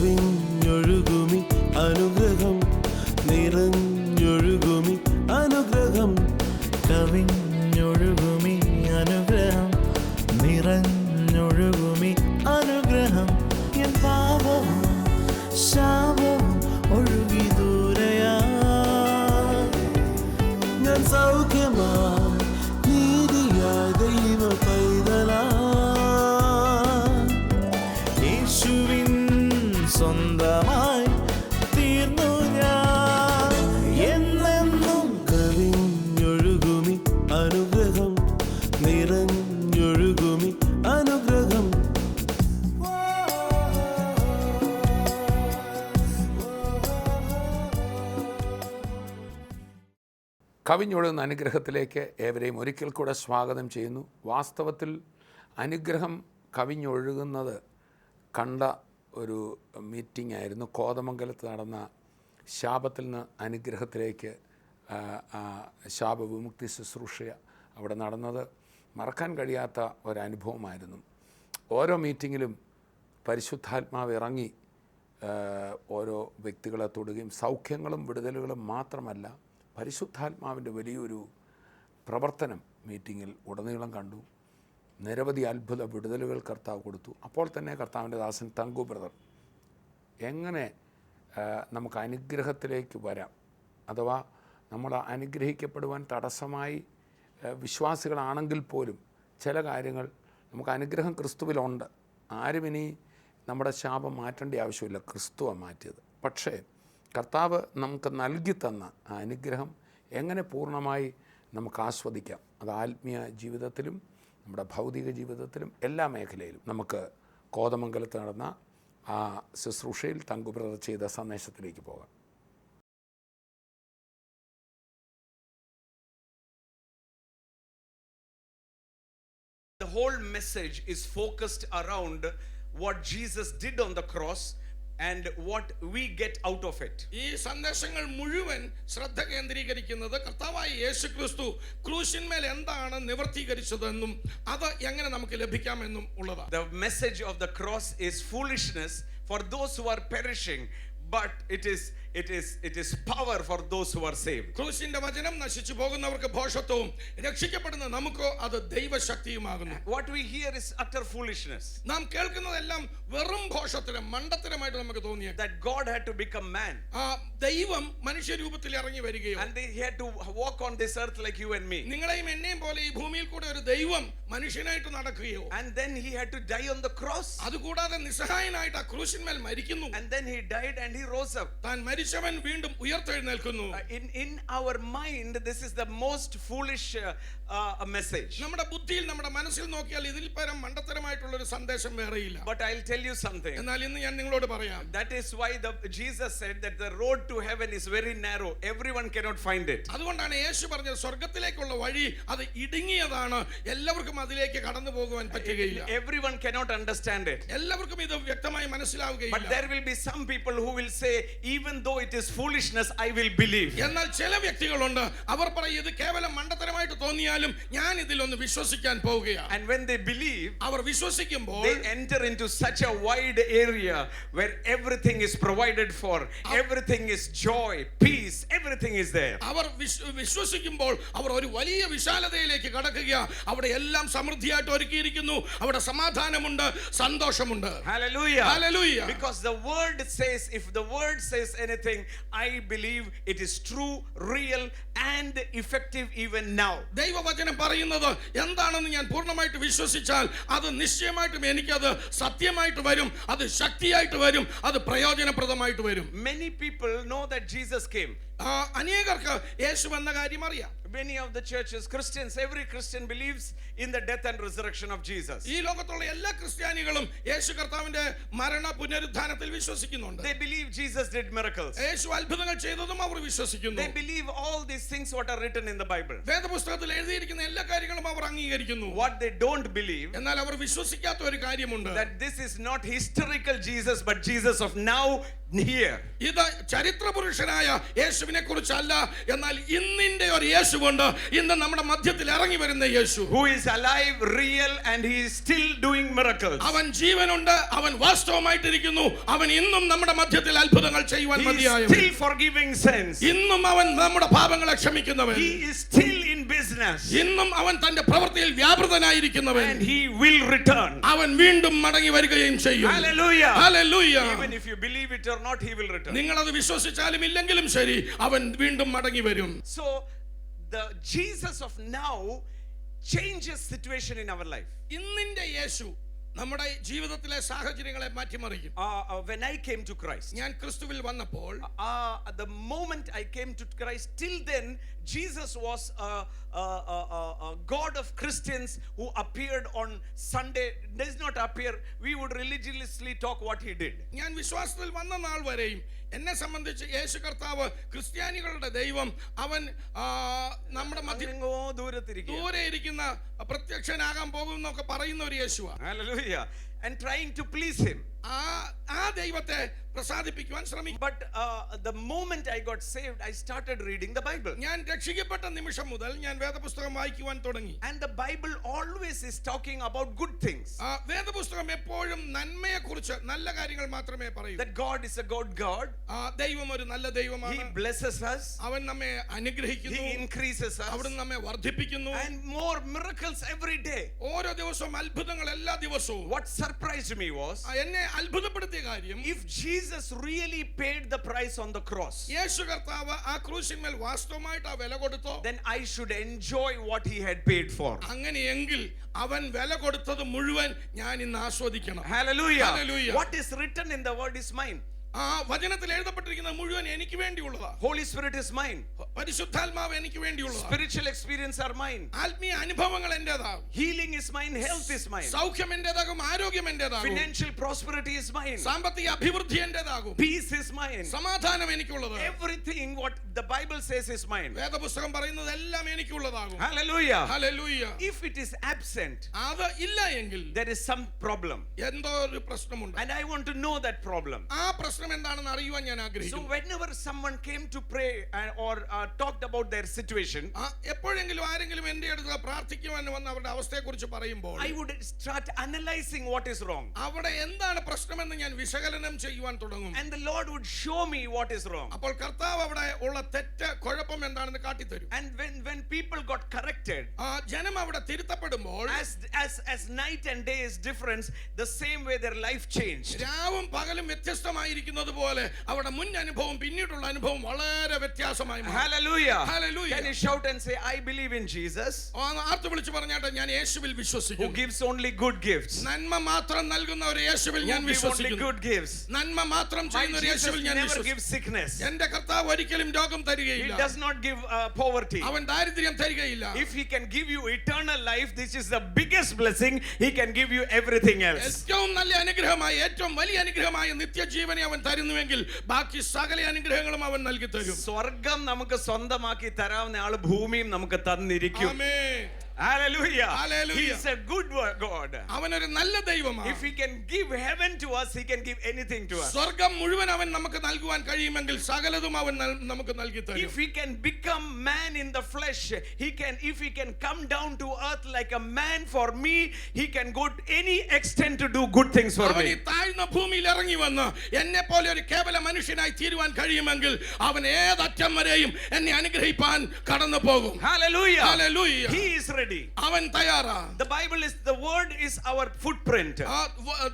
കവിഞ്ഞൊഴുകുമി അനുഗ്രഹം നിറഞ്ഞൊഴുകുമി അനുഗ്രഹം കവിഞ്ഞൊഴുകുമി അനുഗ്രഹം നിറഞ്ഞൊഴുകുമി അനുഗ്രഹം എൻ പാപവും ശാപവും ഒഴുകി ദൂരയാ ഞാൻ സൗഖ്യമാ നീതിയാ ദൈവ പൈതലാ യേശുവിൻ സ്വന്തമായി തീർന്നു ഞാൻ എന്നെന്നും. കവിഞ്ഞൊഴുകുമി അനുഗ്രഹം നിറഞ്ഞൊഴുകുമി അനുഗ്രഹം കവിഞ്ഞൊഴുകുന്ന അനുഗ്രഹത്തിലേക്ക് ഏവരെയും ഒരിക്കൽ കൂടെ സ്വാഗതം ചെയ്യുന്നു. വാസ്തവത്തിൽ അനുഗ്രഹം കവിഞ്ഞൊഴുകുന്നത് കണ്ട ഒരു മീറ്റിംഗ് ആയിരുന്നു. കോതമംഗലത്ത് നടന്ന ശാപത്തിൽ നിന്ന് അനുഗ്രഹത്തിലേക്ക് ശാപവിമുക്തി ശുശ്രൂഷ അവിടെ നടന്നത് മറക്കാൻ കഴിയാത്ത ഒരനുഭവമായിരുന്നു. ഓരോ മീറ്റിങ്ങിലും പരിശുദ്ധാത്മാവ് ഇറങ്ങി ഓരോ വ്യക്തികളെ തൊടുകയും സൗഖ്യങ്ങളും വിടുതലുകളും മാത്രമല്ല പരിശുദ്ധാത്മാവിൻ്റെ വലിയൊരു പ്രവർത്തനം മീറ്റിങ്ങിൽ ഉടനീളം കണ്ടു. നിരവധി അത്ഭുത വിടുതലുകൾ കർത്താവ് കൊടുത്തു. അപ്പോൾ തന്നെ കർത്താവിൻ്റെ ദാസൻ തങ്കു ബ്രദർ എങ്ങനെ നമുക്ക് അനുഗ്രഹത്തിലേക്ക് വരാം, അഥവാ നമ്മൾ അനുഗ്രഹിക്കപ്പെടുവാൻ തടസ്സമായി വിശ്വാസികളാണെങ്കിൽ പോലും ചില കാര്യങ്ങൾ നമുക്ക് അനുഗ്രഹം ക്രിസ്തുവിലുണ്ട്. ആരും ഇനി നമ്മുടെ ശാപം മാറ്റേണ്ട ആവശ്യമില്ല, ക്രിസ്തുവാണ് മാറ്റിയത്. പക്ഷേ കർത്താവ് നമുക്ക് നൽകി തന്ന ആ അനുഗ്രഹം എങ്ങനെ പൂർണ്ണമായി നമുക്ക് ആസ്വദിക്കാം, അത് ആത്മീയ ജീവിതത്തിലും നമ്മുടെ ഭൗതിക ജീവിതത്തിലും എല്ലാ മേഖലയിലും. നമുക്ക് കോതമംഗലത്ത് നടന്ന ആ ശുശ്രൂഷയിൽ തങ്കു ബ്രദർ ചെയ്ത സന്ദേശത്തിലേക്ക് പോകാം. The whole message is focused around what Jesus did on the cross and what we get out of it. ഈ സന്ദേശങ്ങൾ മുഴുവൻ ശ്രദ്ധ കേന്ദ്രീകരിക്കുന്നത് കർത്താവായ യേശുക്രിസ്തു ക്രൂശിന്മേൽ എന്താണ് നിവർത്തീകരിച്ചതെന്നും അത് എങ്ങനെ നമുക്ക് ലഭിക്കാമെന്നും ഉള്ളതാണ്. The message of the cross is foolishness for those who are perishing, but it is power for those who are saved. ക്രൂശിന്റെ വചനം നശിച്ചു പോകുന്നവർക്ക് ഭോഷത്വവും രക്ഷിക്കപ്പെടുന്ന നമുക്കോ അത് ദൈവശക്തിയുമാകുന്നു. What we hear is utter foolishness. നാം കേൾക്കുന്നതെല്ലാം വെറും ഭോഷത്തരം, മണ്ടത്തരമായിട്ട് നമുക്ക് തോന്നിയ That God had to become man. ദൈവം മനുഷ്യരൂപത്തിൽ ഇറങ്ങി വരികയോ And he had to walk on this earth like you and me. നിങ്ങളെയും എന്നെയും പോലെ ഈ ഭൂമിയിൽ കൂടെ ഒരു ദൈവം മനുഷ്യനായിട്ട് നടക്കുകയോ. And then he had to die on the cross. അതുകൂടാതെ നിസ്സഹായനായിട്ട് ആ ക്രൂശിന്മേൽ മരിക്കുന്നു. And then he died and he rose up. താൻ മരിച്ചവൻ വീണ്ടും ഉയർത്തെഴുന്നേൽക്കുന്നു. In our mind this is the most foolish message. നമ്മുടെ ബുദ്ധിയിൽ നമ്മുടെ മനസ്സിൽ നോക്കിയാൽ ഇതിൽ പരം മണ്ടത്തരമായിട്ടുള്ള ഒരു സന്ദേശം വേറെയില്ല. But I'll tell you something. എന്നാൽ ഇന്ന് ഞാൻ നിങ്ങളോട് പറയാം. That is why Jesus said that the road to heaven is very narrow. Everyone cannot find it. അതുകൊണ്ടാണ് യേശു പറഞ്ഞത് സ്വർഗ്ഗത്തിലേക്കുള്ള വഴി അത് ഇടുങ്ങിയതാണ്, എല്ലാവർക്കും അതിലേക്ക് കടന്നു പോകുവാൻ പറ്റുകയില്ല. Everyone cannot understand it. എല്ലാവർക്കും ഇത് വ്യക്തമായി മനസ്സിലാവുകയില്ല. But there will be some people who will say, even though it is foolishness, I will believe. എന്നാൽ ചില വ്യക്തികളുണ്ട്, അവർ പറയും ഇത് കേവലം മണ്ടത്തരമായിട്ട് തോന്നിയാലും ഞാൻ ഇതിലൊന്ന് വിശ്വസിക്കാൻ പോവുകയാണ്. And when they believe, our വിശ്വസിക്കുമ്പോൾ they enter into such a wide area where everything is provided for, everything is joy, peace, everything is there. അവർ വിശ്വസിക്കുമ്പോൾ അവർ ഒരു വലിയ വിശാലതയിലേക്ക് കടക്കുക. അവിടെ എല്ലാം സമൃദ്ധിയായിട്ട് ഒരുക്കിയിരിക്കുന്നു, അവിടെ സമാധാനമുണ്ട്, സന്തോഷമുണ്ട്. Hallelujah. Hallelujah. Because the word says, if the word says anything, I believe it is true, real and effective even now. ദൈവവചനം പറയുന്നത് എന്താണെന്ന് ഞാൻ പൂർണ്ണമായിട്ട് വിശ്വസിച്ചാൽ അത് നിശ്ചയമായിട്ടും എനിക്കത് സത്യമായിട്ട് വരും, അത് ശക്തിയായിട്ട് വരും, അത് പ്രയോജനപ്രദമായിട്ട് വരും. Many people know that Jesus came. അനേകർക്ക് യേശു എന്ന കാര്യം അറിയാം. Many of the churches, Christians, every Christian believes in the death and resurrection of Jesus. ഈ ലോകത്തുള്ള എല്ലാ ക്രിസ്ത്യാനികളും യേശു കർത്താവിന്റെ മരണ പുനരുത്ഥാനത്തിൽ വിശ്വസിക്കുന്നുണ്ട്. They believe Jesus did miracles. യേശു അത്ഭുതങ്ങൾ ചെയ്തതും അവർ വിശ്വസിക്കുന്നു. They believe all these things what are written in the Bible. വേദപുസ്തകത്തിൽ എഴുതിയിരിക്കുന്ന എല്ലാ കാര്യങ്ങളും അവർ അംഗീകരിക്കുന്നു. What they don't believe, എന്നാൽ അവർ വിശ്വസിക്കാത്ത ഒരു കാര്യമുണ്ട്. that this is not historical Jesus but Jesus of now here. ഇത് ചരിത്ര പുരുഷനായ യേശുവിന്റെ യേശുവിനെ കുറിച്ചല്ല, എന്നാൽ ഇന്നിന്റെ ഒരു യേശുവുണ്ട്, ഇന്ന് നമ്മുടെ മധ്യത്തിൽ ഇറങ്ങി വരുന്ന യേശു. Who is alive, real, and he is still doing miracles. അവൻ ജീവനുണ്ട്, അവൻ വാസ്തവമായിട്ടിരിക്കുന്നു, അവൻ ഇന്നും നമ്മുടെ മധ്യത്തിൽ അത്ഭുതങ്ങൾ ചെയ്യുവാൻ He is മതിയായവൻ. still forgiving sins. ഇന്നും അവൻ നമ്മുടെ പാപങ്ങളെ ക്ഷമിക്കുന്നവൻ. He is still in business. ഇന്നും അവൻ തന്റെ പ്രവൃത്തിയിൽ വ്യാപൃതനായിരിക്കുന്നവൻ. And he will return. അവൻ വീണ്ടും മടങ്ങി വരികയും ചെയ്യും. Hallelujah. Hallelujah. Even if you believe it or not, he will return. നിങ്ങൾ അത് വിശ്വസിച്ചാലും ഇല്ലെങ്കിലും ശരി, അവൻ വീണ്ടും മടങ്ങി വരും. So the Jesus of now changes situation in our life. ഇന്നിന്റെ യേശു നമ്മുടെ ജീവിതത്തിലെ സാഹചര്യങ്ങളെ മാറ്റിമറിക്കും. When I came to Christ, ഞാൻ ക്രിസ്തുവിൽ വന്നപ്പോൾ, the moment I came to Christ, till then Jesus was a God of Christians who appeared on Sunday. Does not appear. We would religiously talk what he did. ഞാൻ വിശ്വാസത്തിൽ വന്ന നാൾ വരെയും എന്നെ സംബന്ധിച്ച് യേശു കർത്താവ് ക്രിസ്ത്യാനികളുടെ ദൈവം, അവൻ നമ്മുടെ ദൂരെ ഇരിക്കുന്ന പ്രത്യക്ഷനാകാൻ പോകുന്നൊക്കെ പറയുന്ന ഒരു യേശുവാ. Hallelujah. And trying to please him. ആ ദൈവത്തെ പ്രസാദിപ്പിക്കുവാൻ ശ്രമിക്കും. But the moment I got saved, I started reading the Bible. ഞാൻ രക്ഷിക്കപ്പെട്ട നിമിഷം മുതൽ ഞാൻ വേദപുസ്തകം വായിക്കുവാൻ തുടങ്ങി. And the Bible always is talking about good things. വേദപുസ്തകം എപ്പോഴും നന്മയെക്കുറിച്ച്, നല്ല കാര്യങ്ങൾ മാത്രമേ പറയൂ. That God is a good God. ദൈവം ഒരു നല്ല ദൈവമാണ്. He blesses us. അവൻ നമ്മെ അനുഗ്രഹിക്കുന്നു. He increases us. അവിടുന്ന് നമ്മെ വർദ്ധിപ്പിക്കുന്നു. And more miracles every day. ഓരോ ദിവസവും അത്ഭുതങ്ങൾ എല്ലാ ദിവസവും. What surprised me was, എന്നെ അത്ഭുതപ്പെടുത്തിയ കാര്യം, if Jesus really paid the price on the cross, യേശു കർത്താവ് ആ ക്രൂശിന്മേൽ വാസ്തവമായിട്ട് ആ വില കൊടുത്തോ, then I should enjoy what he had paid for. അങ്ങനെയെങ്കിൽ അവൻ വില കൊടുത്തത് മുഴുവൻ ഞാൻ ഇന്ന് ആസ്വദിക്കണം. Hallelujah. Hallelujah. What is written in the word is mine. ആ വചനത്തിൽ എഴുതപ്പെട്ടിരിക്കുന്നത് മുഴുവൻ എനിക്ക് വേണ്ടിയുള്ളതാ. Holy Spirit is mine. പരിശുദ്ധാത്മാവ് എനിക്ക് വേണ്ടിയുള്ളതാ. Spiritual experience are mine. ആത്മീയ അനുഭവങ്ങൾ എന്റേതാ. Healing is mine. Health is mine. സൗഖ്യം എന്റേതാകും, ആരോഗ്യം എന്റേതാകും. Financial prosperity is mine. സാമ്പത്തിക അഭിവൃദ്ധി എന്റേതാകും. Peace is mine. സമാധാനം എനിക്കുള്ളത്. Everything what the Bible says is mine. വേദപുസ്തകം പറയുന്നത് എല്ലാം എനിക്കുള്ളതാകും. Hallelujah. Hallelujah. If it is absent, അത് ഇല്ല എങ്കിൽ there is some problem. എന്തോ ഒരു പ്രശ്നമുണ്ട്. And I want to know that problem. ആ പ്രശ്നം എന്താണെന്ന് അറിയുവാൻ ഞാൻ So ആഗ്രഹിക്കുന്നു. whenever someone came to pray or talked about their situation, എപ്പോഴെങ്കിലും ആരെങ്കിലും എൻ്റെ അടുത്ത് പ്രാർത്ഥിക്കുവാൻ വന്ന് അവരുടെ അവസ്ഥയെക്കുറിച്ച് പറയുമ്പോൾ, I would start analyzing what is wrong. അവിടെ എന്താണ് പ്രശ്നമെന്ന് ഞാൻ വിശകലനം ചെയ്യുവാൻ തുടങ്ങും. And the Lord would show me what is wrong. അപ്പോൾ കർത്താവ് അവിടെ ഉള്ള തെറ്റ്, കുഴപ്പം എന്താണെന്ന് കാട്ടിത്തരും. And when people got corrected, ജനം അവിടെ തിരുത്തപ്പെടുമ്പോൾ, as night and day is different, the same way their life changed. രാവും പകലും വ്യത്യസ്തമായിരിക്കുന്നത് പോലെ അവിടെ മുൻ അനുഭവം പിന്നീടുള്ള അനുഭവം വളരെ വ്യത്യാസമായി മാറും. Hallelujah. Hallelujah. Can you shout and say, I believe in Jesus, ആർത്ത് വിളിച്ചു പറഞ്ഞാട്ടെ, ഞാൻ യേശുവിൽ who വിശ്വസിക്കുന്നു. gives only good gifts. നന്മ മാത്രം നൽകുന്ന ഒരു യേശുവിൽ ഞാൻ Who give only വിശ്വസിക്കുന്നു. good gifts. നന്മ മാത്രം My ചെയ്യുന്ന ഒരു Jesus യേശുവിൽ ഞാൻ never വിശ്വസിക്കുന്നു. gives sickness. എന്റെ കർത്താവ് ഒരിക്കലും രോഗം He തരികയില്ല. does not give poverty. അവൻ ദാരിദ്ര്യം തരികയില്ല. If he can give you eternal life, this is the biggest blessing. He can give you everything else. ഏറ്റവും നല്ല അനുഗ്രഹമായി, ഏറ്റവും വലിയ അനുഗ്രഹമായ നിത്യജീവനെ അവൻ തരുന്നുവെങ്കിൽ ബാക്കി സകല അനുഗ്രഹങ്ങളും അവൻ നൽകി തരും. സ്വർഗം നമുക്ക് സ്വന്തമാക്കി തരാവുന്ന ആള് ഭൂമിയും നമുക്ക് തന്നിരിക്കും. ആമേൻ. Hallelujah. Hallelujah. He is a good God. അവനൊരു നല്ല ദൈവമാണ്. If he can give heaven to us, he can give anything to us. സ്വർഗം മുഴുവൻ അവൻ നമുക്ക് നൽകുവാൻ കഴിയുമെങ്കിൽ സകലതും അവൻ നമുക്ക് നൽകി തരും. If he can become man in the flesh, if he can come down to earth like a man for me, he can go to any extent to do good things for അവൻ me. ഈ താഴ്ന്ന ഭൂമിയിൽ ഇറങ്ങി വന്ന് എന്നെ പോലെ ഒരു കേവല മനുഷ്യനായി തീരുവാൻ കഴിയുമെങ്കിൽ അവൻ ഏതറ്റം വരെയും എന്നെ അനുഗ്രഹിപ്പാൻ കടന്നു പോകും. Hallelujah. Hallelujah. He is ready. അവൻ തയ്യാറാ. The Bible is, the word is our footprint.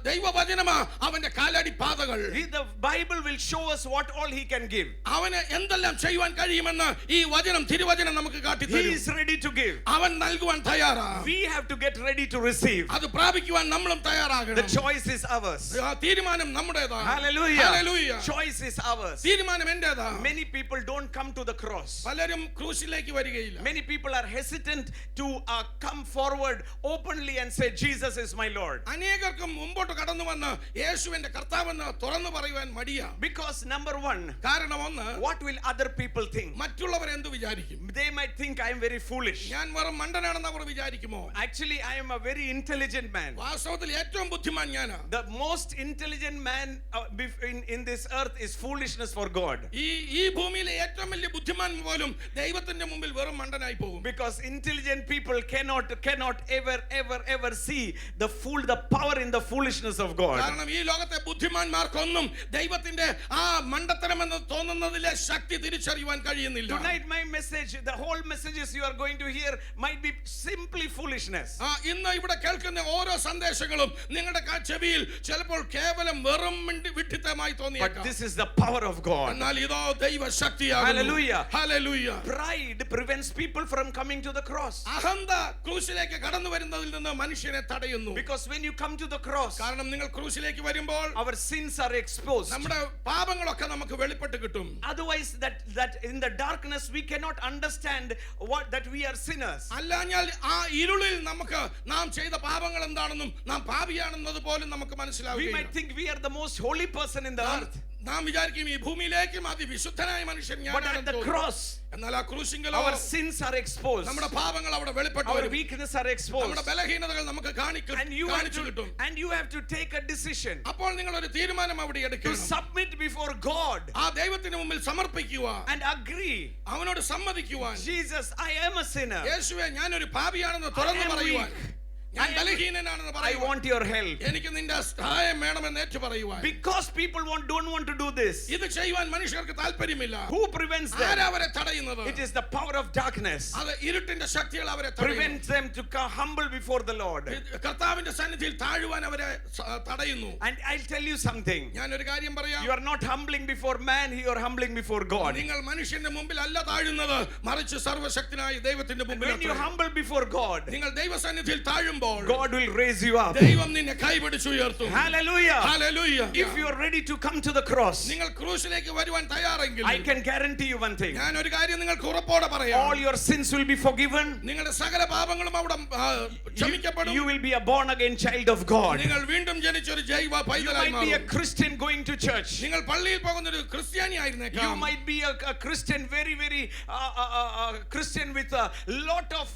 ദൈവവചനമാ അവന്റെ കാലടി പാതകൾ. The Bible will show us what all he can give. അവന് എന്തെല്ലാം ചെയ്യുവാൻ കഴിയുമെന്ന് ഈ വചനം, തിരുവചനം നമുക്ക് He കാട്ടിത്തരും. is ready to give. അവൻ നൽകുവാൻ തയ്യാറാ. We have to get ready to receive. അത് പ്രാപിക്കുവാൻ നമ്മളും The തയ്യാറാകണം. choice is ours. തീരുമാനം നമ്മുടേതാ. Hallelujah. Hallelujah. Choice is ours. തീരുമാനം എന്റേതാ. Many people don't come to the cross. പലരും ക്രൂശിലേക്ക് വരികയില്ല. Many people are hesitant to come forward openly and say, Jesus is my Lord. അനേകർക്കും മുമ്പോട്ട് കടന്നു വന്ന് യേശുവിന്റെ കർത്താവെന്ന് തുറന്നു പറയുവാൻ മടിയാ. Because number one, കാരണം ഒന്ന്, what will other people think? മറ്റുള്ളവർ എന്ത് വിചാരിക്കും? They might think I am very foolish. ഞാൻ വെറും മണ്ടനാണെന്ന് അവർ വിചാരിക്കുമോ? Actually, I am a very intelligent man. വാസ്തവത്തിൽ ഏറ്റവും ബുദ്ധിമാൻ ഞാനാ. The most intelligent man in this earth is foolishness for God. ഈ ഭൂമിയിലെ ഏറ്റവും വലിയ ബുദ്ധിമാൻ പോലും ദൈവത്തിന്റെ മുമ്പിൽ വെറും മണ്ടനായി പോകും. Because intelligent people cannot ever see the power in the foolishness of God. കാരണം ഈ ലോകത്തെ ബുദ്ധിമാന്മാർക്കൊന്നും ദൈവത്തിന്റെ ആ മണ്ടത്തരമെന്ന് തോന്നുന്നതിലെ ശക്തി തിരിച്ചറിയുവാൻ കഴിയുന്നില്ല. Tonight my message, the whole messages you are going to hear might be simply foolishness. ഇന്ന് ഇവിടെ കേൾക്കുന്ന ഓരോ സന്ദേശങ്ങളും നിങ്ങളുടെ ചെവിയിൽ ചിലപ്പോൾ കേവലം വെറും വിഡ്ഢിത്തമായി തോന്നിയേക്കാം. But this is the power of God. എന്നാൽ ഇതോ ദൈവശക്തിയാകുന്നു. Hallelujah. Hallelujah. Pride prevents people from coming to the cross. അഹന്ത ക്രൂശിലേക്ക് കടന്നു വരുന്നതിൽ നിന്ന് മനുഷ്യനെ തടയുന്നു. Because when you come to the cross, കാരണം നിങ്ങൾ ക്രൂശിലേക്ക് വരുമ്പോൾ our sins are exposed. നമ്മുടെ പാപങ്ങളൊക്കെ നമുക്ക് വെളിപ്പെട്ട് കിട്ടും. Otherwise that in the darkness we cannot understand that we are sinners. അല്ലാഞ്ഞാൽ ആ ഇരുളിൽ നമുക്ക് നാം ചെയ്ത പാപങ്ങൾ എന്താണെന്നും നാം പാപിയാണെന്നത് പോലും നമുക്ക് We മനസ്സിലാവില്ല. might think we are the most holy person in the earth. നാം വിചാരിക്കും ഈ ഭൂമിയിലേക്കും അതിവിശുദ്ധനായ മനുഷ്യൻ But at ഞാനാണെന്ന് the തോന്നും. cross, എന്നാൽ ആ ക്രൂശിങ്കലോ our sins are exposed. നമ്മുടെ പാപങ്ങൾ അവിടെ വെളിപ്പെട്ടു Our വരും. weakness are exposed. നമ്മുടെ ബലഹീനതകൾ നമുക്ക് കാണിച്ചു കിട്ടും. And you have to take a decision അപ്പോൾ നിങ്ങൾ ഒരു തീരുമാനം അവിടെ to എടുക്കണം. submit before God ആ ദൈവത്തിന് മുമ്പിൽ സമർപ്പിക്കുവാൻ, and agree. അവനോട് സമ്മതിക്കുവാൻ. Jesus, I am a sinner. യേശുവേ ഞാനൊരു പാപിയാണെന്ന് തുറന്നു I am പറയുവാൻ, weak. ഞാൻ ബലഹീനനാണെന്ന് I പറയുവാൻ, want your help. എനിക്ക് നിന്റെ സഹായം വേണമെന്ന് ഏറ്റു പറയുവാൻ. Because people don't want to do this. ഇത് ചെയ്യുവാൻ മനുഷ്യർക്ക് താല്പര്യമില്ല. Who prevents them? ആരാ അവരെ തടയുന്നത്? It is the power of darkness. അത് ഇരുട്ടിന്റെ ശക്തികൾ അവരെ തടയുന്നു. Prevents them to come humble before the Lord. കർത്താവിന്റെ സന്നിധിയിൽ താഴുവാൻ അവരെ തടയുന്നു. And I'll tell you something. ഞാൻ ഒരു കാര്യം പറയാം. You are not humbling before man, you are humbling before God. നിങ്ങൾ മനുഷ്യന്റെ മുമ്പിൽ അല്ല താഴുന്നത്, മറിച്ച് സർവശക്തനായ ദൈവത്തിന്റെ മുമ്പിൽ. When you humble before God, നിങ്ങൾ ദൈവസന്നിധിയിൽ താഴുമ്പോൾ God will raise you up. ദൈവം നിന്നെ കൈപിടിച്ചുയർത്തും. Hallelujah. Hallelujah. If you are ready to come to the cross, നിങ്ങൾ ക്രൂശിലേക്ക് വരുവാൻ തയ്യാറെങ്കിൽ I can guarantee you one thing. ഞാൻ ഒരു കാര്യം നിങ്ങൾക്ക് ഉറപ്പോടെ പറയാം. All your sins will be forgiven. നിങ്ങളുടെ സകല പാപങ്ങളും അവിടെ ക്ഷമിക്കപ്പെടും. You will be a born again child of God. നിങ്ങൾ വീണ്ടും ജനിച്ച ഒരു ജൈവ You പൈതലായി might be a മാറും. Christian going to church. നിങ്ങൾ പള്ളിയിൽ പോകുന്ന ഒരു ക്രിസ്ത്യാനി You ആയിരുന്നേക്കാം. might be a Christian, very Christian with a lot of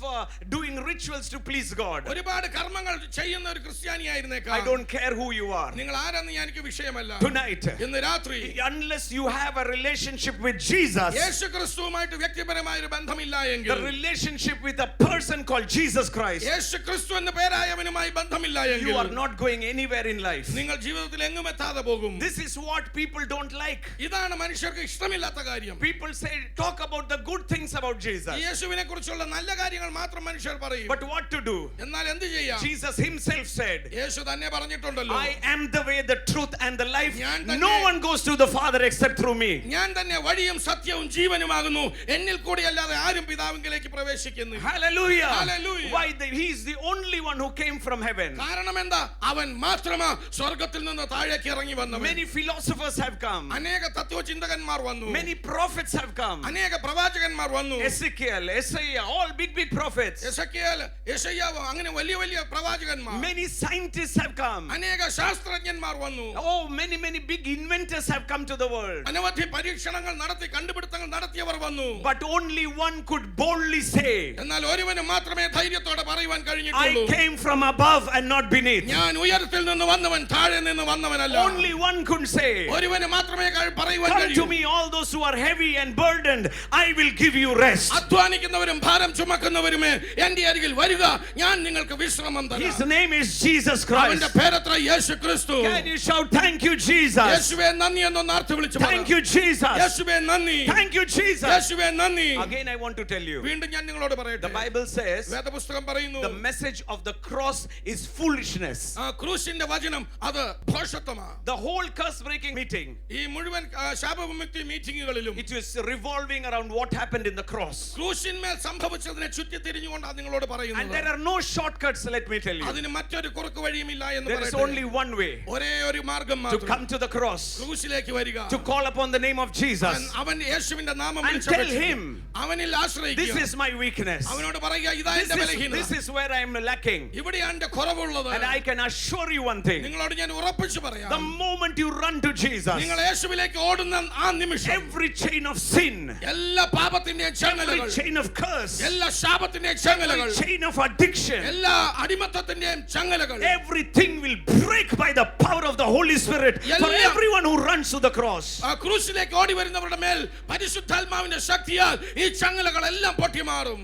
doing rituals to please God. ഒരുപാട് കർമ്മങ്ങൾ ചെയ്യുന്ന ഒരു ക്രിസ്ത്യാനി I ആയിരുന്നേക്കാം. don't care who you are. നിങ്ങൾ ആരാന്ന് എനിക്ക് വിഷയമല്ല. Tonight, ഇന്ന് രാത്രി unless you have a relationship with Jesus, യേശു ക്രിസ്തുവുമായിട്ട് വ്യക്തിപരമായ ഒരു ബന്ധമില്ല the എങ്കിൽ, relationship with a person called Jesus Christ, യേശു ക്രിസ്തു എന്ന പേരായവനുമായി ബന്ധമില്ല you എങ്കിൽ, are not going anywhere in life. നിങ്ങൾ ജീവിതത്തിൽ എങ്ങും എത്താതെ പോകും. This is what people don't like. ഇതാണ് മനുഷ്യർക്ക് ഇഷ്ടമില്ലാത്ത കാര്യം. People say, talk about the good things about Jesus. യേശുവിനെ കുറിച്ചുള്ള നല്ല കാര്യങ്ങൾ മാത്രം മനുഷ്യർ പറയും. But what to do? എന്നാൽ എന്ത് ചെയ്യാം? Jesus himself said, യേശു തന്നെ പറഞ്ഞിട്ടുണ്ടല്ലോ, I am the way, the truth and the life. ഞാൻ തന്നെ- No one goes to the Father except through me. ഞാൻ തന്നെ വഴിയും സത്യവും ജീവനുമാകുന്നു, എന്നിൽ കൂടി അല്ലാതെ ആരും പിതാവിലേക്ക് പ്രവേശിക്കുന്നു. Hallelujah. Hallelujah. Why? He is the only one who came from heaven. കാരണം എന്താ? അവൻ മാത്രമാ സ്വർഗ്ഗത്തിൽ നിന്ന് താഴേക്ക് ഇറങ്ങി വന്നവൻ. Many philosophers have come. അനേക തത്വചിന്തകന്മാർ വന്നു. Many prophets have come. അനേക പ്രവാചകന്മാർ വന്നു. Ezekiel, Isaiah, all big prophets. യെശയ്യാവ്, യെശയ്യാവ്, അങ്ങനെ വലിയ വലിയ പ്രവാചകന്മാർ. Many scientists have come. അനേക ശാസ്ത്രജ്ഞന്മാർ വന്നു. Oh, many big inventors have come to the world. അനവധി പരീക്ഷണങ്ങൾ നടത്തി കണ്ടുപിടുത്തങ്ങൾ നടത്തിയവർ വന്നു. But only one could boldly say, എന്നാൽ ഒരുവന് മാത്രമേ ധൈര്യത്തോടെ പറയുവാൻ I കഴിഞ്ഞിട്ടുള്ളൂ, came from above and not beneath. ഞാൻ ഉയരത്തിൽ നിന്ന് വന്നവൻ താഴെ നിന്ന് വന്നവനല്ല. Only one could say, ഒരുവന് മാത്രമേ പറയുവാൻ come to കഴിയൂ, me all those who are heavy and burdened, I will give you rest. അധ്വാനിക്കുന്നവരും ഭാരം ചുമക്കുന്നവരുമേ എന്റെ അരികിൽ വരിക, ഞാൻ നിങ്ങൾക്ക് വിശ്രമം His തരാം. name is Jesus അവന്റെ Christ. പേരത്ര യേശു ക്രിസ്തു. Can you shout, thank you Jesus? യേശുവേ നന്ദി എന്നൊന്ന് ആർത്ത് വിളിച്ചു പറ. Thank you Jesus. യേശുവേ നന്ദി, Thank you Jesus. യേശുവേ നന്ദി. Again I want to tell you, വീണ്ടും ഞാൻ നിങ്ങളോട് the പറയട്ടെ, Bible says വേദപുസ്തകം പറയുന്നു, the message of the cross is foolishness. ക്രൂശിന്റെ വചനം അത് ഭോഷത്വമാണ്. The whole curse breaking meeting, ഈ മുഴുവൻ ശാപവിമുക്തി മീറ്റിങ്ങുകളിലും it is revolving around what happened in the cross. ക്രൂശിന്മേൽ സംഭവിച്ചതിനെ ചുറ്റി തിരിഞ്ഞുകൊണ്ടാണ് നിങ്ങളോട് And പറയുന്നത്. there are no shortcuts shortcuts, let me tell you. അതിന് മറ്റൊരു കുറുക്ക് വഴിയുമില്ല എന്ന് There is പറയട്ടെ. only one way ഒരേ ഒരു മാർഗ്ഗം to മാത്രം. come to the cross, ക്രൂശിലേക്ക് വരിക. to call upon the name of Jesus അവൻ യേശുവിന്റെ നാമം and tell വിളിച്ചപേക്ഷിക്കുക. him, അവനിൽ this ആശ്രയിക്കുക. is my weakness. അവനോട് പറയുക, ഇതാ എന്റെ ബലഹീനത. This is where I am lacking. ഇവിടെയാണ് എന്റെ കുറവുള്ളത്. And I can assure you one thing. നിങ്ങളോട് ഞാൻ ഉറപ്പിച്ചു The പറയാം, moment you run to Jesus, നിങ്ങൾ യേശുവിലേക്ക് ഓടുന്ന ആ നിമിഷം every chain of sin, എല്ലാ പാപത്തിന്റെയും every ചങ്ങലകൾ, chain of curse, എല്ലാ ശാപത്തിന്റെയും ചങ്ങലകൾ, every chain of addiction, എല്ലാ അടിമത്തത്തിന്റെയും ചങ്ങലകൾ, everything will break by the power of the Holy Spirit for everyone who runs to the cross. ആ ക്രൂശിലേക്ക് ഓടി വരുന്നവരുടെ മേൽ പരിശുദ്ധാത്മാവിന്റെ ശക്തിയാൽ ഈ ചങ്ങലകളെല്ലാം പൊട്ടിമാറും.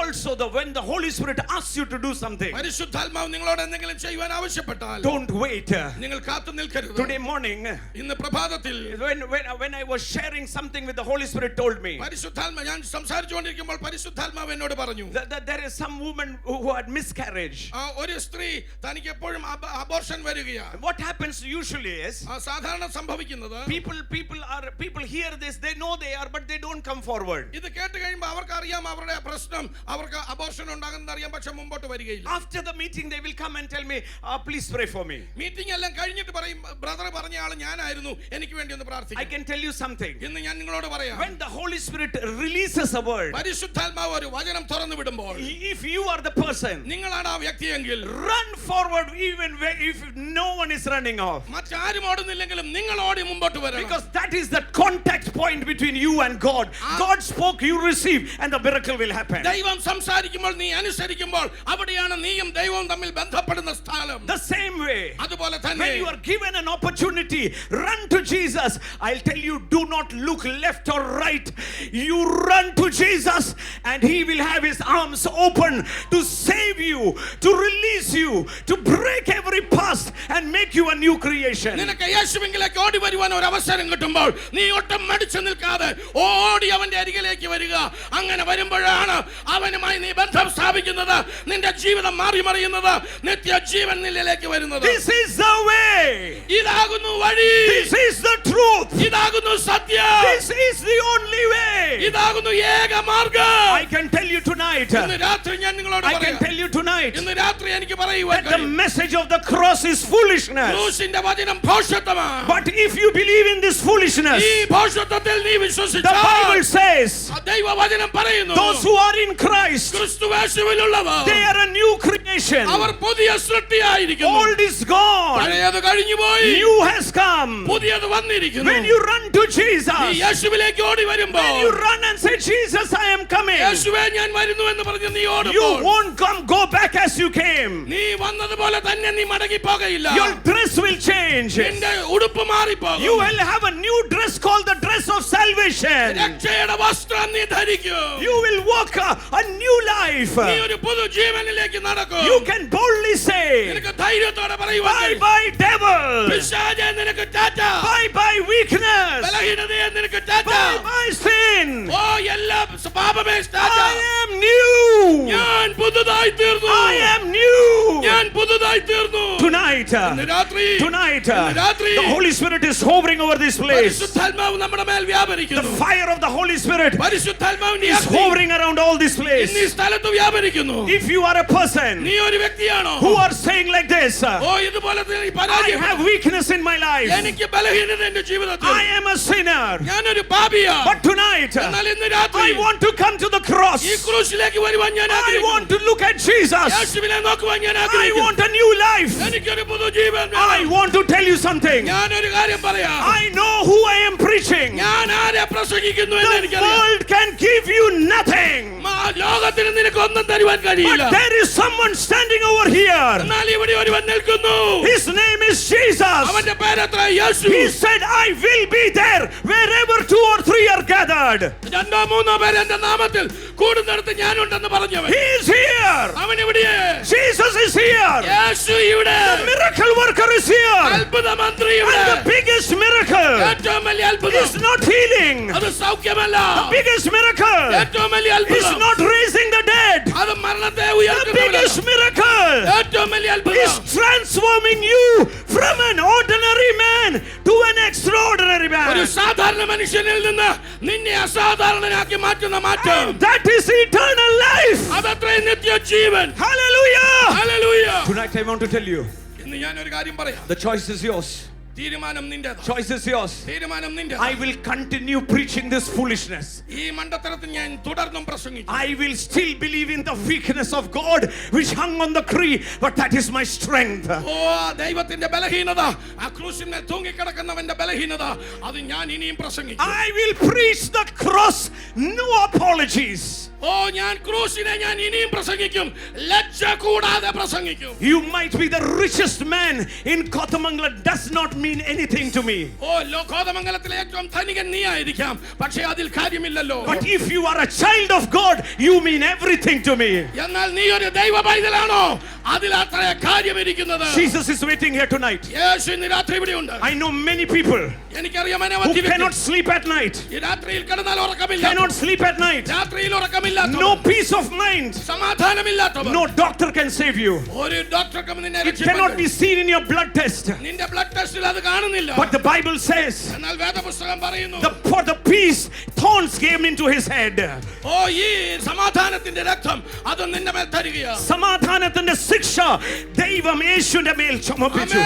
Also, when the Holy Spirit asks you to do something, പരിശുദ്ധാത്മാവ് നിങ്ങളോട് എന്തെങ്കിലും ചെയ്യുവാൻ ആവശ്യപ്പെട്ടാൽ don't wait. നിങ്ങൾ കാത്തു നിൽക്കരുത്. Today morning, ഇന്ന് പ്രഭാതത്തിൽ when I was sharing something with the Holy Spirit, told me പരിശുദ്ധാത്മാവ്, ഞാൻ സംസാരിച്ചുകൊണ്ടിരിക്കുമ്പോൾ പരിശുദ്ധാത്മാവ് എന്നോട് പറഞ്ഞു, that there is some woman who had miscarriage. ഒരു സ്ത്രീ തനിക്ക് എപ്പോഴും അബോർഷൻ വരികയാണ്. What happens usually is സാധാരണ സംഭവിക്കുന്നത്, people hear this, they know they are, but they don't come forward. ഇത് കേട്ട് കഴിയുമ്പോൾ അവർക്ക് അറിയാം അവരുടെ പ്രശ്നം, അവർക്ക് അബോർഷൻ ഉണ്ടാകുന്നത് അറിയാം, പക്ഷെ മുമ്പോട്ട് വരികയില്ല. After the meeting they will come and tell me, please pray for me. Meeting എല്ലാം കഴിഞ്ഞിട്ട് പറയും, ബ്രദർ പറഞ്ഞ ആള് ഞാനായിരുന്നു, എനിക്ക് വേണ്ടി ഒന്ന് I പ്രാർത്ഥിക്കും. can tell you something. ഇന്ന് ഞാൻ നിങ്ങളോട് പറയാം, When the Holy Spirit releases a word, പരിശുദ്ധാത്മാവ് ഒരു വചനം തുറന്നു വിടുമ്പോൾ, if you are the person, നിങ്ങളാണ് ആ വ്യക്തിയെങ്കിൽ run forward even if no one is running off. മറ്റാരും ഓടുന്നില്ലെങ്കിലും നിങ്ങൾ ഓടി മുമ്പോട്ട് വരണം. Because that is the contact point between you and God. God spoke, you receive, and the miracle will happen. ദൈവം സംസാരിക്കുമ്പോൾ നീ അനുസരിക്കുമ്പോൾ അവിടെയാണ് നീയും ദൈവവും തമ്മിൽ ബന്ധപ്പെടുന്ന സ്ഥലം. The same way, അതുപോലെ തന്നെ when you are given an opportunity, run to Jesus. I'll tell you, do not look left or right. You run to Jesus and he will have his arms open to save you, to release you, to break every past and make you a new creation. നിനക്ക് യേശുവിലേക്ക് ഓടി വരുവാൻ ഒരു അവസരം കിട്ടുമ്പോൾ നീ ഒട്ടും മടിച്ചു നിൽക്കാതെ ഓടി അവന്റെ അരികിലേക്ക് വരിക. അങ്ങനെ വരുമ്പോഴാണ് അവനുമായി നീ ബന്ധം സ്ഥാപിക്കുന്നത്, നിന്റെ ജീവിതം മാറി മറിയുന്നത്, നിത്യജീവൻ നിന്നിലേക്ക് വരുന്നത്. This is the way. ഇതാകുന്നു വഴി. This is the truth. ഇതാകുന്നു സത്യം. This is the only way. ഇതാകുന്നു ഏക മാർഗ്ഗം. I can tell you tonight. ഇന്ന് രാത്രി ഞാൻ നിങ്ങളോട് I can പറയാം, tell you tonight ഇന്ന് രാത്രി എനിക്ക് പറയുവാൻ that the message of the cross is foolishness. ക്രൂശിന്റെ വചനം ഭോഷത്വമാണ്. But if you believe in this foolishness, ഈ ഭോഷത്വത്തിൽ നീ the വിശ്വസിച്ചാൽ, Bible says, ദൈവവചനം പറയുന്നു, those who are in Christ, ക്രിസ്തുയേശുവിലുള്ളവർ they are a new creation. അവർ പുതിയ സൃഷ്ടിയായിരിക്കുന്നു. Old is gone, പഴയത് കഴിഞ്ഞുപോയി, new has come. പുതിയത് വന്നിരിക്കുന്നു. When you run to നീ Jesus, യേശുവിലേക്ക് ഓടി when വരുമ്പോൾ, you run and say, Jesus, I am coming, യേശുവേ ഞാൻ വരുന്നു എന്ന് പറഞ്ഞ് നീ you ഓടുമ്പോൾ, won't go back as you came. നീ വന്നതുപോലെ തന്നെ നീ മടങ്ങി പോകയില്ല. Your dress will change. നിന്റെ ഉടുപ്പ് മാറിപ്പോകും. You will have a new dress called the dress of salvation. രക്ഷയുടെ വസ്ത്രം നീ ധരിക്കും. You will walk a new life. നീ ഒരു പുതു ജീവനിലേക്ക് നടക്കും. You can boldly say, നിനക്ക് ധൈര്യത്തോടെ പറയുവാൻ bye കഴിയും, bye devil, പിശാചേ നിനക്ക് ടാറ്റ, bye bye weakness, ബലഹീനതയെ നിനക്ക് ടാറ്റ, bye bye sin. ഓ എല്ലാ പാപമേ ടാറ്റ. I am new. ഞാൻ പുതുതായി തീർന്നു. I am new. ഞാൻ പുതുതായി തീർന്നു. Tonight, ഇന്ന് രാത്രി the Holy Spirit is hovering over this place. പരിശുദ്ധാത്മാവ് നമ്മുടെ മേൽ The വ്യാപരിക്കുന്നു. fire of the Holy Spirit പരിശുദ്ധാത്മാവിന്റെ is അഗ്നി hovering around all this place. ഇന്ന് ഈ സ്ഥലത്ത് വ്യാപരിക്കുന്നു. If you are a person നീ ഒരു വ്യക്തിയാണോ who are saying like this, ഓ ഇതുപോലെ I പരാജയം, have weakness in my life, എനിക്ക് ബലഹീനത എന്റെ ജീവിതത്തിൽ, I am a sinner, ഞാനൊരു പാപിയാ. but tonight എന്നാൽ ഇന്ന് രാത്രി I want to come to the cross. ഈ ക്രൂശിലേക്ക് വരുവാൻ ഞാൻ I ആഗ്രഹിക്കുന്നു. want to look at Jesus. യേശുവിനെ നോക്കുവാൻ ഞാൻ I ആഗ്രഹിക്കുന്നു. want a new life. എനിക്കൊരു പുതു ജീവൻ I വേണം. want to tell you something. ഞാനൊരു കാര്യം പറയാം, I know who I am preaching. ഞാൻ ആരെ പ്രസംഗിക്കുന്നു എന്ന് The എനിക്കറിയാം. world can give you nothing, ലോകത്തിന് നിനക്ക് ഒന്നും തരുവാൻ കഴിയില്ല. but there is someone standing over here. എന്നാൽ ഇവിടെ ഒരുവൻ നിൽക്കുന്നു. His name is Jesus. അവന്റെ പേരെത്ര? യേശു. He said, I will be there wherever 2 or 3 are gathered. രണ്ടോ മൂന്നോ പേര് എന്റെ നാമത്തിൽ കൂടുന്നിടത്ത് ഞാനുണ്ടെന്ന് പറഞ്ഞവൻ. He is here. അവൻ ഇവിടെ. Jesus is here. യേശു ഇവിടെ. The miracle worker is here. അത്ഭുത മന്ത്രി ഇവിടെ. And the biggest miracle ഏറ്റവും വലിയ അത്ഭുതം is not healing. അത് സൗഖ്യമല്ല. The biggest miracle ഏറ്റവും വലിയ is അത്ഭുതം not raising the dead. അത് മരണത്തെ The ഉയർത്തുന്നവനാണ്. biggest miracle ഏറ്റവും വലിയ is അത്ഭുതം transforming you from an ordinary man to an extraordinary ഒരു man. സാധാരണ മനുഷ്യനിൽ നിന്ന് നിന്നെ അസാധാരണനാക്കി മാറ്റുന്ന മാറ്റം. And that is eternal life. അതത്രേ നിത്യജീവൻ. Hallelujah. Hallelujah. Tonight I want to tell you, ഇന്ന് ഞാൻ ഒരു കാര്യം പറയാം. the choice is yours. തീരുമാനം നിന്റേതാണ്. Choice is yours. തീരുമാനം നിന്റേതാണ്. I will continue preaching this foolishness. ഈ മണ്ടത്തരത്തിൽ ഞാൻ തുടർന്നും പ്രസംഗിക്കും. I will still believe in the weakness of God which hung on the tree, but that is my strength. ഓ ദൈവത്തിന്റെ ബലഹീനത, ആ ക്രൂശിന്മേൽ തൂങ്ങിക്കിടക്കുന്നവന്റെ ബലഹീനത, അത് ഞാൻ ഇനിയും പ്രസംഗിക്കും. I will preach the cross, no apologies. ഓ ഞാൻ ക്രൂശിനെ ഞാൻ ഇനിയും പ്രസംഗിക്കും, ലജ്ജ കൂടാതെ പ്രസംഗിക്കും. You might be the richest man in Kotamangala, does not mean anything to me. ഓ കോതമംഗലത്തിലെ ഏറ്റവും ധനികൻ നീ ആയിരിക്കാം, പക്ഷേ അതിൽ കാര്യമില്ലല്ലോ. But if you are a child of God, you mean everything to me. എന്നാൽ നീ ഒരു ദൈവ പൈതലാണോ, അതിൽ അത്ര കാര്യമിരിക്കുന്നത്. Jesus is waiting here tonight. യേശു ഇന്ന് രാത്രി ഇവിടെയുണ്ട്. I know many people എനിക്കറിയാം who അനവധി cannot sleep at night. ഈ രാത്രിയിൽ കിടന്നാൽ ഉറക്കമില്ല. Cannot sleep at night. രാത്രിയിൽ ഉറക്കമില്ലാത്തവർ, No peace of mind. സമാധാനമില്ലാത്തവർ. No doctor can save you. ഒരു ഡോക്ടർക്കും നിന്നെ It cannot be seen in your blood test. നിന്റെ ബ്ലഡ് ടെസ്റ്റിൽ അത് കാണുന്നില്ല. But the Bible says, എന്നാൽ വേദപുസ്തകം പറയുന്നു, for the peace, thorns came into his head. ഓ ഈ സമാധാനത്തിന്റെ രക്തം അത് നിന്റെ മേൽ തരികയാണ്. സമാധാനത്തിന്റെ ശിക്ഷ ദൈവം യേശുവിന്റെ മേൽ ചുമപ്പിച്ചു.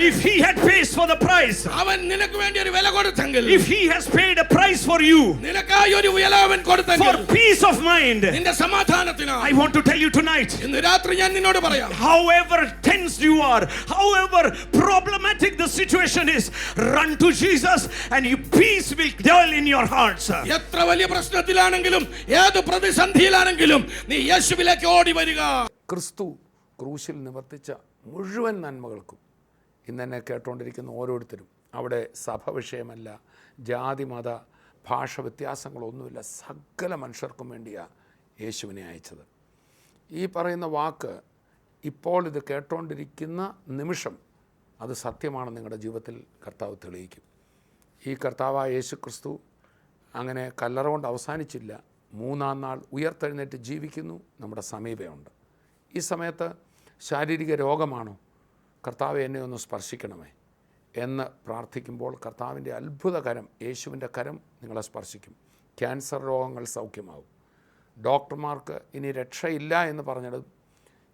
If he had paid for the price, അവൻ നിനക്ക് വേണ്ടി ഒരു വില കൊടുത്തെങ്കിൽ, if he has paid a price for you, നിനക്കായി ഒരു വില അവൻ കൊടുത്തെങ്കിൽ, for peace of mind, നിന്റെ സമാധാനത്തിനായി, I want to tell you tonight, ഇന്ന് രാത്രി ഞാൻ നിന്നോട് പറയാം, however tense you are, however problematic the situation is, run to Jesus and your peace will dwell in your hearts. എത്ര വലിയ പ്രശ്നത്തിലാണെങ്കിലും ഏത് പ്രതിസന്ധിയിലാണെങ്കിലും നീ യേശുവിലേക്ക് ഓടി വരിക. ക്രിസ്തു ക്രൂശിൽ നിവർത്തിച്ച മുഴുവൻ നന്മകൾക്കും ഇന്നെന്നെ കേട്ടുകൊണ്ടിരിക്കുന്ന ഓരോരുത്തരും, അവിടെ സഭ വിഷയമല്ല, ജാതി മത ഭാഷ വ്യത്യാസങ്ങളൊന്നുമില്ല, സകല മനുഷ്യർക്കും വേണ്ടിയാണ് യേശുവിനെ അയച്ചത്. ഈ പറയുന്ന വാക്ക് ഇപ്പോൾ ഇത് കേട്ടുകൊണ്ടിരിക്കുന്ന നിമിഷം അത് സത്യമാണ് നിങ്ങളുടെ ജീവിതത്തിൽ കർത്താവ് തെളിയിക്കും. ഈ കർത്താവായ യേശു ക്രിസ്തു അങ്ങനെ കല്ലറ കൊണ്ട് അവസാനിച്ചില്ല, മൂന്നാം നാൾ ഉയർത്തെഴുന്നേറ്റ് ജീവിക്കുന്നു, നമ്മുടെ സമീപമുണ്ട്. ഈ സമയത്ത് ശാരീരിക രോഗമാണോ, കർത്താവെ എന്നെ ഒന്ന് സ്പർശിക്കണമേ എന്ന് പ്രാർത്ഥിക്കുമ്പോൾ കർത്താവിൻ്റെ അത്ഭുത കരം, യേശുവിൻ്റെ കരം നിങ്ങളെ സ്പർശിക്കും. ക്യാൻസർ രോഗങ്ങൾ സൗഖ്യമാകും. ഡോക്ടർമാർക്ക് ഇനി രക്ഷയില്ല എന്ന് പറഞ്ഞിടത്തും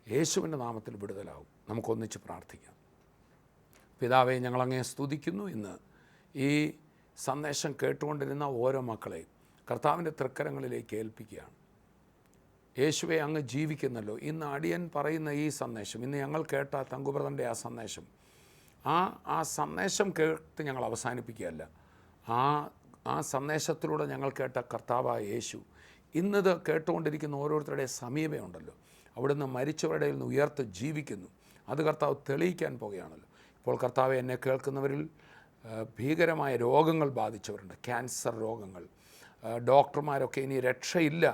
യേശുവിൻ്റെ നാമത്തിൽ വിടുതലാകും. നമുക്കൊന്നിച്ച് പ്രാർത്ഥിക്കാം. പിതാവേ, ഞങ്ങളങ്ങേ സ്തുതിക്കുന്നു. ഇന്ന് ഈ സന്ദേശം കേട്ടുകൊണ്ടിരുന്ന ഓരോ മക്കളെയും കർത്താവിൻ്റെ തൃക്കരങ്ങളിലേക്ക് ഏൽപ്പിക്കുകയാണ്. യേശുവെ, അങ്ങ് ജീവിക്കുന്നല്ലോ. ഇന്ന് അടിയൻ പറയുന്ന ഈ സന്ദേശം, ഇന്ന് ഞങ്ങൾ കേട്ട തങ്കുബ്രദറിൻ്റെ ആ സന്ദേശം, ആ സന്ദേശം കേട്ട് ഞങ്ങൾ അവസാനിപ്പിക്കുകയല്ല. ആ സന്ദേശത്തിലൂടെ ഞങ്ങൾ കേട്ട കർത്താവായ യേശു ഇന്നത് കേട്ടുകൊണ്ടിരിക്കുന്ന ഓരോരുത്തരുടെ സമീപമുണ്ടല്ലോ, അവിടുന്ന് മരിച്ചവരുടെ നിന്ന് ഉയർത്ത് ജീവിക്കുന്നു. അത് കർത്താവ് തെളിയിക്കാൻ പോകുകയാണല്ലോ. ഇപ്പോൾ കർത്താവ് എന്നെ കേൾക്കുന്നവരിൽ ഭീകരമായ രോഗങ്ങൾ ബാധിച്ചവരുണ്ട്, ക്യാൻസർ രോഗങ്ങൾ, ഡോക്ടർമാരൊക്കെ ഇനി രക്ഷയില്ല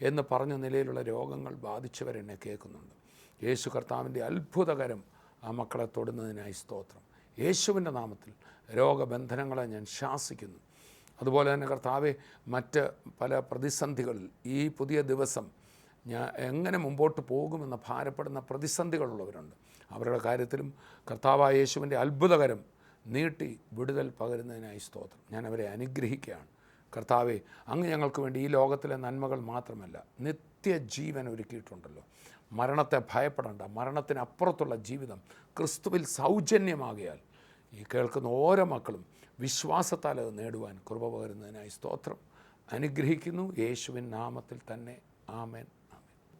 എന്ന് പറഞ്ഞ നിലയിലുള്ള രോഗങ്ങൾ ബാധിച്ചവരെന്നെ കേൾക്കുന്നുണ്ട്. യേശു കർത്താവിൻ്റെ അത്ഭുതകരം ആ മക്കളെ തൊടുന്നതിനായി സ്തോത്രം. യേശുവിൻ്റെ നാമത്തിൽ രോഗബന്ധനങ്ങളെ ഞാൻ ശാസിക്കുന്നു. അതുപോലെ തന്നെ കർത്താവെ, മറ്റ് പല പ്രതിസന്ധികളിൽ ഈ പുതിയ ദിവസം ഞാൻ എങ്ങനെ മുമ്പോട്ട് പോകുമെന്ന് ഭാരപ്പെടുന്ന പ്രതിസന്ധികളുള്ളവരുണ്ട്. അവരുടെ കാര്യത്തിലും കർത്താവായ യേശുവിൻ്റെ അത്ഭുതകരം നീട്ടി വിടുതൽ പകരുന്നതിനായി സ്തോത്രം. ഞാൻ അവരെ അനുഗ്രഹിക്കുകയാണ്. കർത്താവെ, അങ്ങ് ഞങ്ങൾക്ക് വേണ്ടി ഈ ലോകത്തിലെ നന്മകൾ മാത്രമല്ല, നിത്യജീവൻ ഒരുക്കിയിട്ടുണ്ടല്ലോ. മരണത്തെ ഭയപ്പെടേണ്ട, മരണത്തിനപ്പുറത്തുള്ള ജീവിതം ക്രിസ്തുവിൽ സൗജന്യമാകിയാൽ ഈ കേൾക്കുന്ന ഓരോ മക്കളും വിശ്വാസത്താൽ അത് നേടുവാൻ കൃപ പകരുന്നതിനായി സ്തോത്രം. അനുഗ്രഹിക്കുന്നു യേശുവിൻ നാമത്തിൽ തന്നെ. ആമേൻ.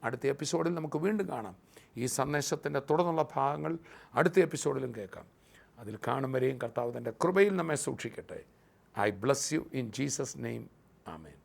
അടുത്ത എപ്പിസോഡിൽ നമുക്ക് വീണ്ടും കാണാം. ഈ സന്ദേശത്തിൻ്റെ തുടർന്നുള്ള ഭാഗങ്ങൾ അടുത്ത എപ്പിസോഡിലും കേൾക്കാം. അതിൽ കാണും വരെയും കർത്താവ് തൻ്റെ കൃപയിൽ നമ്മെ സൂക്ഷിക്കട്ടെ. I bless you in Jesus' name. Amen.